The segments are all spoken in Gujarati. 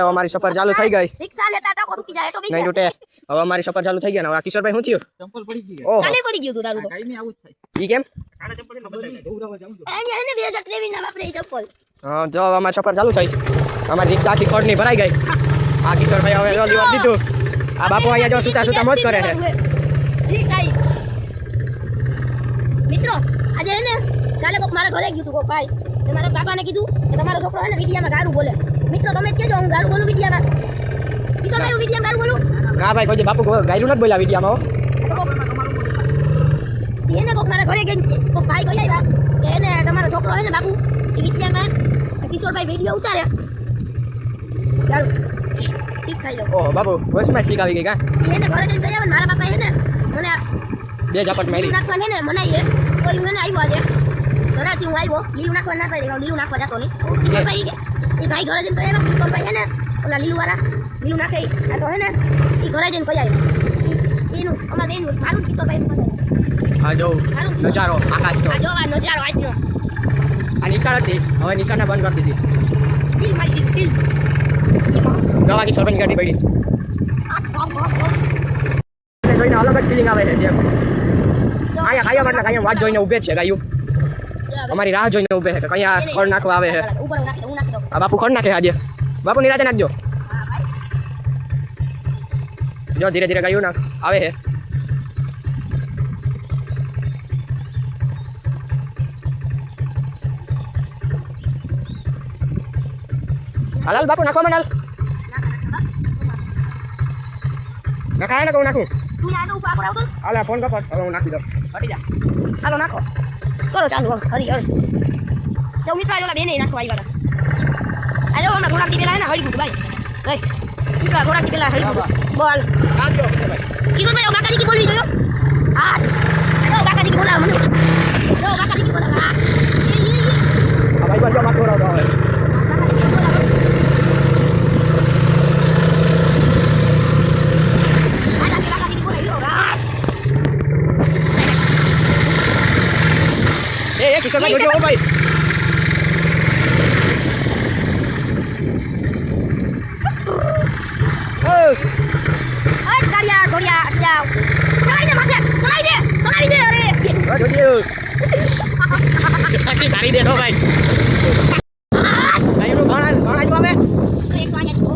અમારી સફર ચાલુ થઈ ગઈ રિક્ષા લેતા ટાકો રૂકી જાય તો બી નહીં તૂટે હવે અમારી સફર ચાલુ થઈ ગઈ ને હવે કિશોરભાઈ શું થયું ચંપલ પડી ગઈ ઓહો કાલે પડી ગયું તું તારું તો કાઈ નહીં આવું જ થાય ઈ કેમ કાળા ચંપલ ને બદલાઈ દોરાવા જાઉં છું એને 2023 ના વાપરે ચપ્પલ હા જો હવે અમારી સફર ચાલુ થઈ અમારી રિક્ષા આખી ખોડની ભરાઈ ગઈ આ કિશોરભાઈ હવે જો લીવર દીધું આ બાપુ અહીંયા જો સુતા સુતા મોજ કરે છે જી કાઈ મિત્રો આજે હે ને કાલે કોક મારા ઘરે ગયું તું કોક ભાઈ ને મારા બાપાને કીધું કે તમારો છોકરો હે ને વિડિયામાં ગારું બોલે મિત્રો તમે કેજો હું ગારું બોલું વિડિયામાં કિશોરભાઈ હું વિડિયામાં ગારું બોલું ના ભાઈ કોઈ બાપુ ગાયરું નથી બોલ્યા વિડિયામાં એને કોક મારા ઘરે ગઈ કોક ભાઈ ગઈ આવ્યા કે એને તમારો છોકરો હે ને બાપુ એ વિડિયામાં કિશોરભાઈ વિડિયો ઉતારે ચાલો ઠીક ખાઈ લો ઓહો બાપુ વોઇસમાં શીખ આવી ગઈ કા એને ઘરે જઈને ગયા મારા બાપા હે ને મને બે ઝાપટ મારી નાખવા ને મનાઈ હે તો હું એને આવ્યો આજે ઘરેથી હું આવ્યો લીલું નાખવા ના પડી લીલું નાખવા જતો નહીં કિશોરભાઈ કે એ ભાઈ ઘરે જઈને કહ્યા કિશોરભાઈ હે ને ઓલા લીલું વાળા લીલું નાખે આ તો હે ને એ ઘરે જઈને કહી આવ્યો એનું અમાર બેનું મારું કિશોરભાઈ નું આ જો નજારો આકાશનો આ જો આ નજારો આજનો આ નિશાળ હતી હવે નિશાળને બંધ કરી દીધી સીલ મારી દીધી સીલ દવા કિશોરભાઈની ગાડી પડી જોઈને અલગ જ ફિલિંગ આવે છે જેમ અહીંયા કાયમ એટલે કાયમ વાત જોઈને ઊભે જ છે ગાયું અમારી રાહ જોઈને ઊભે છે કે કયા ખડ નાખવા આવે છે ઉપર નાખી દો આ બાપુ ખડ નાખે આજે બાપુ નિરાતે નાખજો જો ધીરે ધીરે ગાયું નાખ આવે છે હાલ બાપુ નાખો મને હાલ નખાય ને કહું નાખું તું આનો ઉપર આવતો હાલ ફોન કર હવે હું નાખી દઉં હટી જા હાલો નાખો કરો ચાલુ હરી હરી તો મિત્રો આજો બેને નાખવા આવ્યા હતા આજો હમણાં થોડાક દી પહેલા હે ને હળી ગયું ભાઈ ભાઈ મિત્રો થોડાક દી પહેલા હળી ગયું બોલ નાખજો કિશોરભાઈ કાકાજી કી બોલવી જોયો હા આજો કાકાજી કી બોલાવ મને જો કાકાજી કી બોલાવ હા આ ભાઈ બાજુ માં થોડા હવે કિશોરભાઈ જોજો ભાઈ ગાડિયા ગોડિયા જાવ ચલાઈ દે માથે ચલાઈ દે અરે જોજો આખી તારી દે નો ભાઈ ગાયનું ઘણા ઘણા જો આવે એક વાગે તો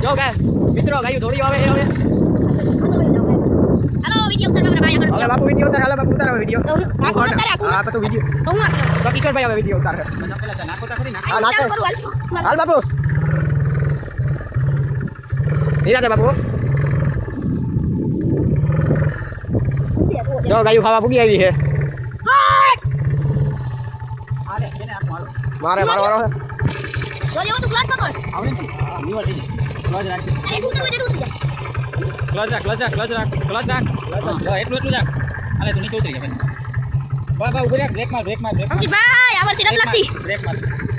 જો ગાય મિત્રો ગાયું દોડી આવે હવે વિડિયો ઉતાર મારા ભાઈ આગળ હવે બાપુ વિડિયો ઉતાર હાલો બાપુ ઉતાર હવે વિડિયો તો હું ઉતાર હા તો વિડિયો તો હું તો કિશોરભાઈ હવે વિડિયો ઉતાર પેલા નાખો તો ખરી હા નાખે કરું હાલ બાપુ નિરાતે બાપુ જો ગાયું ખાવા પૂગી આવી છે આલે એને આપો હાલો મારે મારો વારો જો લેવો તું ક્લાસ પકડ આવડે ને લીવર થઈ ક્લોઝ રાખ અરે તું તો બેઠું થઈ જા ક્લોઝ રાખ એટલું રાખ આલે તું નીચે ઉતરી જા ભાઈ બા ઉભી રાખ બ્રેક માર અંકિતભાઈ આવડતી નથી લાગતી બ્રેક માર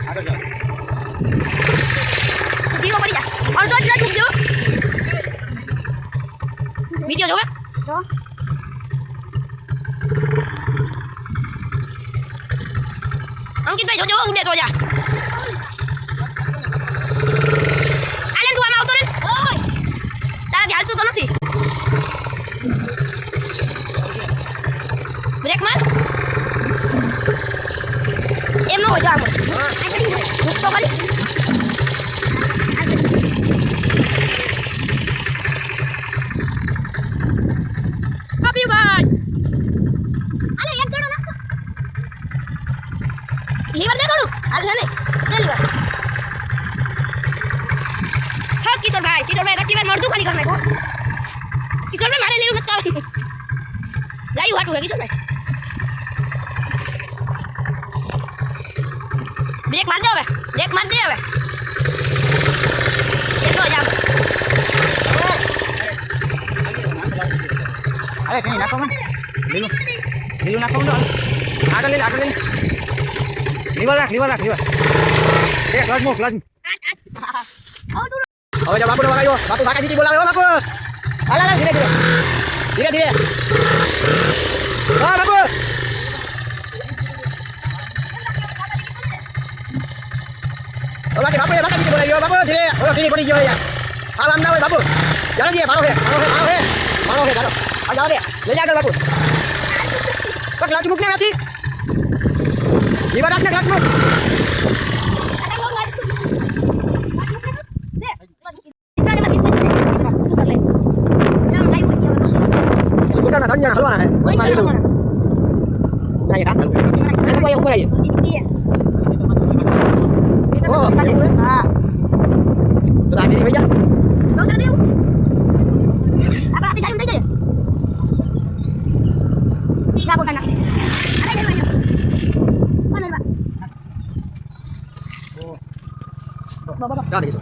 આગળ જાઓ ધીરો પડી જા અડધો જ છૂટજો વિડિયો જોવે તો અંકિતભાઈ જોજો ઉડે તો જા આલે તું આમાં આવતો ને ઓય તારાથી હાલતું તો નથી બ્રેક માર એમ ન હોય જો આમ રૂક તો કરી આપી ભાઈ આલે એક જણો નાખતો લીવર દે થોડું હાલ ને દે લીવર હા કિશોરભાઈ ગટ્ટી વાર મળતું ખાલી કર નાખો કિશોરભાઈ મારે લીવર નથી આવતી ગાયું હાટું હે કિશોરભાઈ બ્રેક માર દે હવે એટલો જ આમ અરે કઈ નાખો મને લીલું નાખો ને આગળ લે લીવર રાખ એ ક્લચ મો હવે જો બાપુને બોલાવ્યો બાપુ કાકા દીદી બોલાવ્યો બાપુ હાલ હાલ ધીરે ધીરે હા બાપુ બાકી બાપુ એ બાકી બોલાવ્યો બાપુ ધીરે ઓલો ટીની પડી ગયો યાર હાલ આમ ના હોય બાપુ ચાલો જઈએ ભાણો હે ચાલો આ જાવ દે લઈ જા આગળ બાપુ તો ક્લાચ મૂક ને આથી લીવર રાખ ને ક્લાચ મૂક સ્કૂટર ના ધન્યા હલવાના હે વચમાં લીધું ના એ હાથ હલવે કોઈ ઉપર આવીએ ઓ હા તો આ ડીરી ભૈયા તો કરી દેવું આપણે જાય દઈ દે લા બોલતા ના અરે ગઈ ભાઈ કોણ હલવા ચાલ દેજો